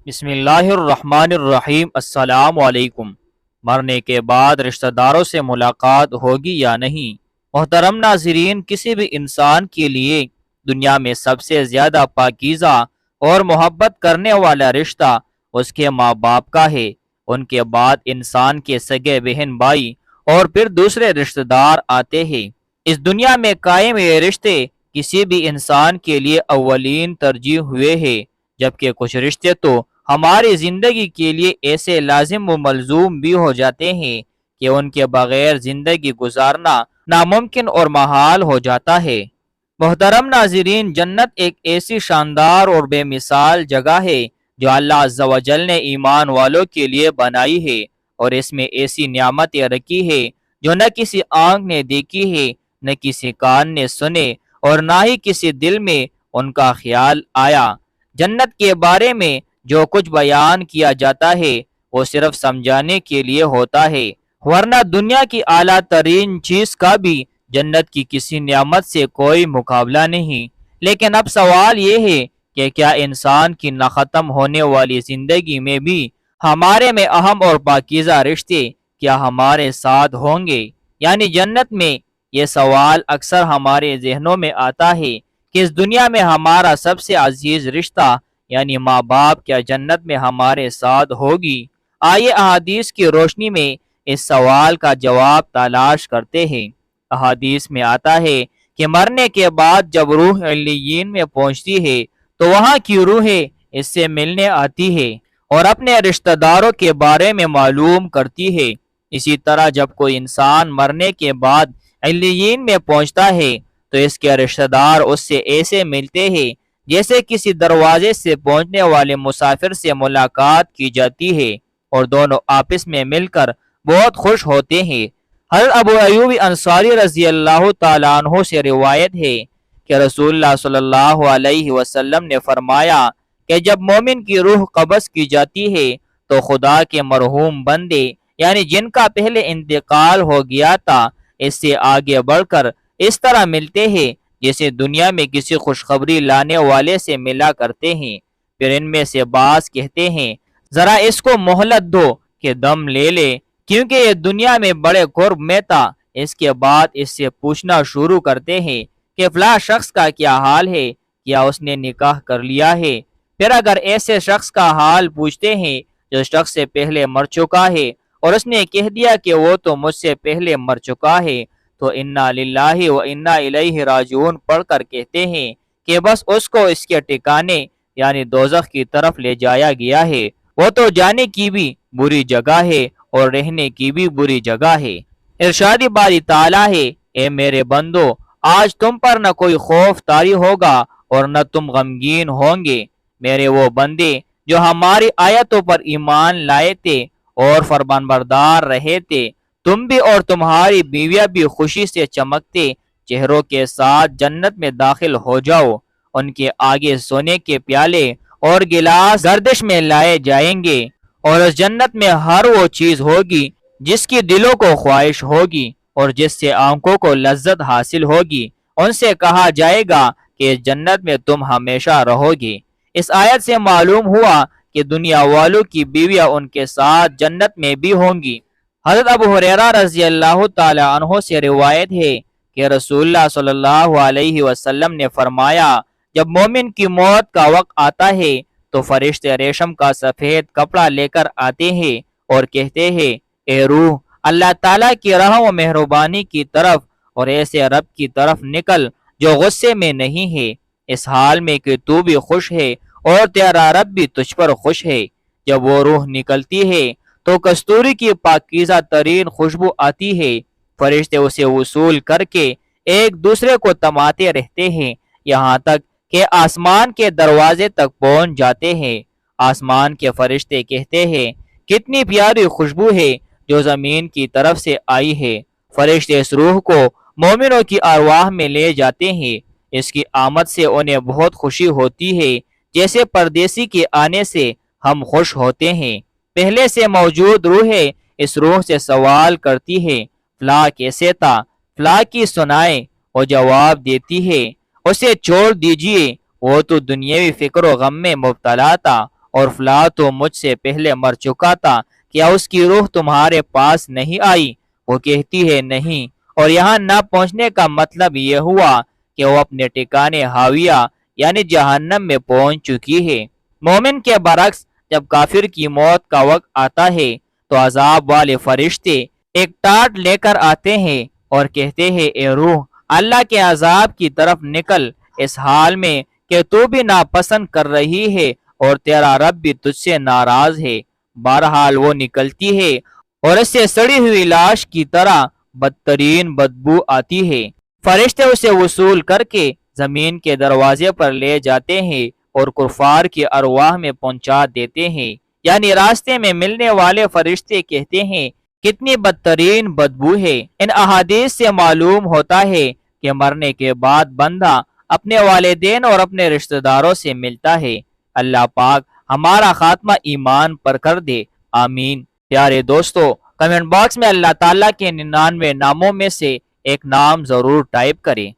بسم اللہ الرحمن الرحیم۔ السلام علیکم۔ مرنے کے بعد رشتہ داروں سے ملاقات ہوگی یا نہیں؟ محترم ناظرین، کسی بھی انسان کے لیے دنیا میں سب سے زیادہ پاکیزہ اور محبت کرنے والا رشتہ اس کے ماں باپ کا ہے۔ ان کے بعد انسان کے سگے بہن بھائی اور پھر دوسرے رشتہ دار آتے ہیں۔ اس دنیا میں قائم یہ رشتے کسی بھی انسان کے لیے اولین ترجیح ہوئے ہیں، جبکہ کچھ رشتے تو ہماری زندگی کے لیے ایسے لازم و ملزوم بھی ہو جاتے ہیں کہ ان کے بغیر زندگی گزارنا ناممکن اور محال ہو جاتا ہے۔ محترم ناظرین، جنت ایک ایسی شاندار اور بے مثال جگہ ہے جو اللہ عز و جل نے ایمان والوں کے لیے بنائی ہے، اور اس میں ایسی نعمتیں رکھی ہے جو نہ کسی آنکھ نے دیکھی ہے، نہ کسی کان نے سنے، اور نہ ہی کسی دل میں ان کا خیال آیا۔ جنت کے بارے میں جو کچھ بیان کیا جاتا ہے وہ صرف سمجھانے کے لیے ہوتا ہے، ورنہ دنیا کی اعلیٰ ترین چیز کا بھی جنت کی کسی نعمت سے کوئی مقابلہ نہیں۔ لیکن اب سوال یہ ہے کہ کیا انسان کی نہ ختم ہونے والی زندگی میں بھی ہمارے میں اہم اور پاکیزہ رشتے کیا ہمارے ساتھ ہوں گے، یعنی جنت میں؟ یہ سوال اکثر ہمارے ذہنوں میں آتا ہے کہ اس دنیا میں ہمارا سب سے عزیز رشتہ یعنی ماں باپ کیا جنت میں ہمارے ساتھ ہوگی؟ آئیے احادیث کی روشنی میں اس سوال کا جواب تلاش کرتے ہیں۔ احادیث میں آتا ہے کہ مرنے کے بعد جب روح علیین میں پہنچتی ہے تو وہاں کی روحیں اس سے ملنے آتی ہے اور اپنے رشتہ داروں کے بارے میں معلوم کرتی ہے۔ اسی طرح جب کوئی انسان مرنے کے بعد علیین میں پہنچتا ہے تو اس کے رشتہ دار اس سے ایسے ملتے ہیں جیسے کسی دروازے سے پہنچنے والے مسافر سے ملاقات کی جاتی ہے، اور دونوں آپس میں مل کر بہت خوش ہوتے ہیں۔ حضرت ابو ایوب انصاری رضی اللہ تعالیٰ عنہ سے روایت ہے کہ رسول اللہ صلی اللہ علیہ وسلم نے فرمایا کہ جب مومن کی روح قبض کی جاتی ہے تو خدا کے مرحوم بندے یعنی جن کا پہلے انتقال ہو گیا تھا اس سے آگے بڑھ کر اس طرح ملتے ہیں جیسے دنیا میں کسی خوشخبری لانے والے سے ملا کرتے ہیں۔ پھر ان میں سے بعض کہتے ہیں ذرا اس کو مہلت دو کہ دم لے لے، کیونکہ یہ دنیا میں بڑے قرب میں تھا۔ اس کے بعد اس سے پوچھنا شروع کرتے ہیں کہ فلاں شخص کا کیا حال ہے، کیا اس نے نکاح کر لیا ہے؟ پھر اگر ایسے شخص کا حال پوچھتے ہیں جو شخص سے پہلے مر چکا ہے اور اس نے کہہ دیا کہ وہ تو مجھ سے پہلے مر چکا ہے، تو انا للہ و انا الیہ راجعون پڑھ کر کہتے ہیں کہ بس اس کو اس کے ٹھکانے یعنی دوزخ کی طرف لے جایا گیا ہے، وہ تو جانے کی بھی بری جگہ ہے اور رہنے کی بھی بری جگہ ہے۔ ارشاد باری تعالیٰ ہے، اے میرے بندو، آج تم پر نہ کوئی خوف طاری ہوگا اور نہ تم غمگین ہوں گے۔ میرے وہ بندے جو ہماری آیتوں پر ایمان لائے تھے اور فرمانبردار رہے تھے، تم بھی اور تمہاری بیویاں بھی خوشی سے چمکتے چہروں کے ساتھ جنت میں داخل ہو جاؤ۔ ان کے آگے سونے کے پیالے اور گلاس گردش میں لائے جائیں گے، اور اس جنت میں ہر وہ چیز ہوگی جس کی دلوں کو خواہش ہوگی اور جس سے آنکھوں کو لذت حاصل ہوگی۔ ان سے کہا جائے گا کہ اس جنت میں تم ہمیشہ رہو گے۔ اس آیت سے معلوم ہوا کہ دنیا والوں کی بیویاں ان کے ساتھ جنت میں بھی ہوں گی۔ حضرت ابو ہریرہ رضی اللہ تعالی عنہ سے روایت ہے کہ رسول اللہ صلی اللہ علیہ وسلم نے فرمایا جب مومن کی موت کا وقت آتا ہے تو فرشتے ریشم کا سفید کپڑا لے کر آتے ہیں اور کہتے ہیں اے روح، اللہ تعالیٰ کی رحم و مہربانی کی طرف اور ایسے رب کی طرف نکل جو غصے میں نہیں ہے، اس حال میں کہ تو بھی خوش ہے اور تیرا رب بھی تجھ پر خوش ہے۔ جب وہ روح نکلتی ہے تو کستوری کی پاکیزہ ترین خوشبو آتی ہے۔ فرشتے اسے وصول کر کے ایک دوسرے کو تماتے رہتے ہیں یہاں تک کہ آسمان کے دروازے تک پہنچ جاتے ہیں۔ آسمان کے فرشتے کہتے ہیں کتنی پیاری خوشبو ہے جو زمین کی طرف سے آئی ہے۔ فرشتے اس روح کو مومنوں کی ارواح میں لے جاتے ہیں۔ اس کی آمد سے انہیں بہت خوشی ہوتی ہے، جیسے پردیسی کے آنے سے ہم خوش ہوتے ہیں۔ پہلے سے موجود روحیں اس روح سے سوال کرتی ہے فلاں کیسے تھا، فلاں کی سنائے، وہ جواب دیتی ہے اسے چھوڑ دیجئے، وہ تو دنیاوی فکر و غم میں مبتلا تھا اور فلاں تو مجھ سے پہلے مر چکا تھا، کیا اس کی روح تمہارے پاس نہیں آئی؟ وہ کہتی ہے نہیں، اور یہاں نہ پہنچنے کا مطلب یہ ہوا کہ وہ اپنے ٹھکانے ہاویہ یعنی جہنم میں پہنچ چکی ہے۔ مومن کے برعکس جب کافر کی موت کا وقت آتا ہے تو عذاب والے فرشتے ایک ٹاٹ لے کر آتے ہیں اور کہتے ہیں اے روح اللہ کے عذاب کی طرف نکل، اس حال میں کہ تو بھی ناپسند کر رہی ہے اور تیرا رب بھی تجھ سے ناراض ہے۔ بہرحال وہ نکلتی ہے اور اس سے سڑی ہوئی لاش کی طرح بدترین بدبو آتی ہے۔ فرشتے اسے وصول کر کے زمین کے دروازے پر لے جاتے ہیں اور کفار کی ارواح میں پہنچا دیتے ہیں، یعنی راستے میں ملنے والے فرشتے کہتے ہیں کتنی بدترین بدبو ہے۔ ان احادیث سے معلوم ہوتا ہے کہ مرنے کے بعد بندہ اپنے والدین اور اپنے رشتہ داروں سے ملتا ہے۔ اللہ پاک ہمارا خاتمہ ایمان پر کر دے، آمین۔ پیارے دوستو، کمنٹ باکس میں اللہ تعالیٰ کے 99 ناموں میں سے ایک نام ضرور ٹائپ کریں۔